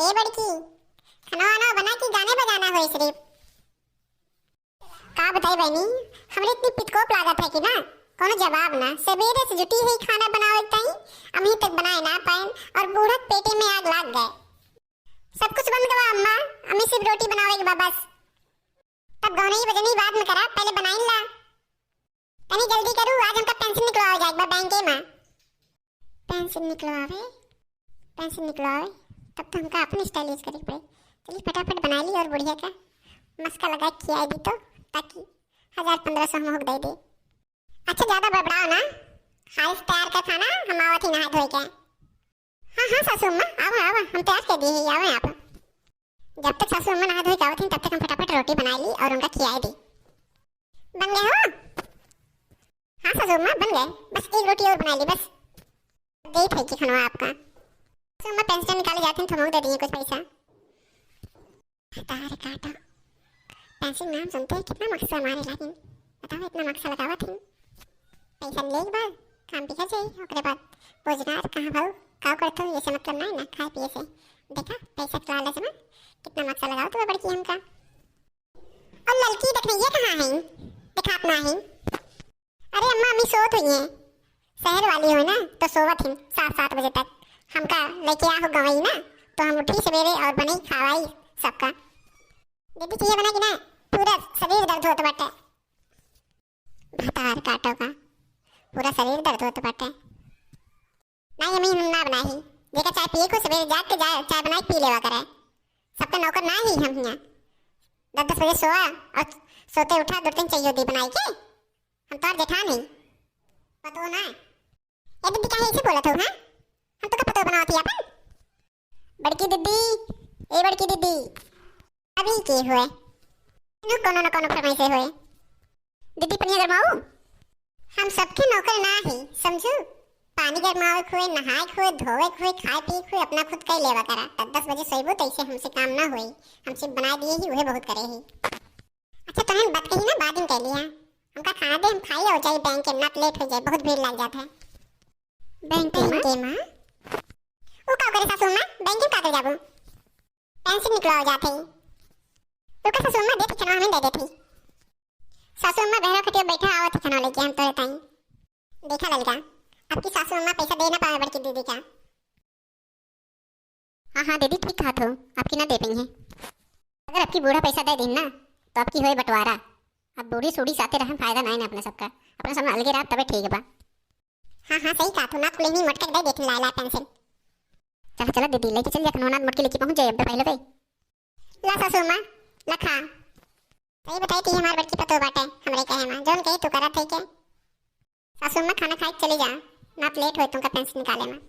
ए बड़की खाना वाना बना के गाने बजाना हो सिर्फ। का बताई बहनी, हमरे इतनी पितकोप लागत है कि ना कोनो जवाब ना। सवेरे से जुटी हुई खाना बनावे ताई अभी तक बनाए ना पाए और बूढ़क पेटे में आग लाग गए। सब कुछ बंद गवा अम्मा, अम्मी सिर्फ रोटी बनावे के बा बस। तब गौनी बजनी बाद में करा, पहले बनाई ला। तनी जल्दी करू, आज हमका पेंसिल निकलवाओ जाए बा बैंके में। पेंसिल निकलवावे तब तो हमका अपनी स्टाइल यूज करे पड़े। चलिए फटाफट बना ली और बुढ़िया का मस्का लगा खिया दी तो ताकि 1000-1500 हम दे दे। अच्छा ज्यादा बड़बड़ाओ ना, खाइस तैयार का खाना हम आवत ही नहा धोए के। हाँ सासू अम्मा आओ हम तैयार कर दिए ही, आओ आप। जब तक सासू अम्मा नहा धोए के आवत ही तब तक हम फटाफट रोटी बना ली और उनका खिया दी। बन गए हो? हाँ सासू अम्मा बन गए, बस एक रोटी और बना ली बस। दे थे कि खाना आपका। सासू अम्मा पेंशन निकाले जाते हैं तो हम दे दिए कुछ पैसा। तार काटा पेंसिल नाम सुनते हैं कितना मक्सा मारे, लेकिन बताओ इतना मक्सा लगावा थी। पैसा ले के बाद काम भी कर जाए, ओकरे बाद भोजनार कहाँ भाव काव करते हो, ऐसे मतलब नहीं ना खाए पिए से। देखा पैसा के लालच में कितना मक्सा लगाओ तो बड़की हमका। और लड़की देख रही है कहाँ है, दिखात ना है। अरे अम्मा अम्मी सोत हुई है, शहर वाली हो ना तो सोवत ही 7-7 बजे तक। हमका लेके आ हो गई ना तो हम उठी सवेरे और बनी खावाई सबका। दीदी चाहिए बना कि ना, पूरा शरीर दर्द होता बाटे। भतार काटो का पूरा शरीर दर्द होता बाटे। नहीं अम्मी हम ना बनाई, जेका चाय पिए को सवेरे जाग के चाय बना के पी लेवा करे। सबका नौकर ना ही हम हियां 10-10 बजे सोआ और सोते उठा 2-3 चाहिए दी बनाई के। हम तो जेठान नहीं पतो ना। ये दीदी काहे ऐसे बोलत हो? हां हम तो का पतो बनावती अपन। बड़की दीदी ए बड़की दीदी अभी के हुए न कोनो फरमाइश हुए। दीदी पनिया गरमाओ, हम सबके नौकर ना ही समझू। पानी गरमावे खुए, नहाए खुए, धोवे खुए, खाए पी खुए अपना खुद कर लेवा करा। 10 बजे सोइबो तो ऐसे हमसे काम ना होई, हमसे बना दिए ही वह बहुत करे ही। अच्छा तो हम बात कही ना बाद में कह लिया, हमका खाना दे हम खाई हो जाए बैंक के ना लेट हो जाए, बहुत भीड़ लग जाता है बैंक के मां। वो का करे सासू मां, बैंक में का कर जाबो, पेंसिल निकलवाओ जाते ही। रुका सासू अम्मा देती खाना हमें दे देती। सासू अम्मा बहरा खटिया बैठा आवत खाना लेके हम तो ताई। देखा ललका आपकी सासू अम्मा पैसा दे ना पावे बड़की दीदी का। हाँ दीदी ठीक कहा तो आपकी ना दे पाई है। अगर आपकी बूढ़ा पैसा दे दी ना तो आपकी होए बंटवारा। अब बूढ़ी सूढ़ी साथे रहन फायदा नहीं ना अपने सबका, अपने सब अलगे रहा तबे ठीक बा। हाँ सही कहा तो ना कुले ही मटक दे देख ला पेंसिल। चला दीदी लेके चल जा खनौना मटके लेके पहुंच जाए अब पहले पे। ला सासू अम्मा लखा सही बताई थी हमारी बड़की पतो बाटे हमरे कहे मां जोन कही तू करत है के। सासू अम्मा खाना खाए चली जा ना लेट होए तुमका पेंसिल निकाले में।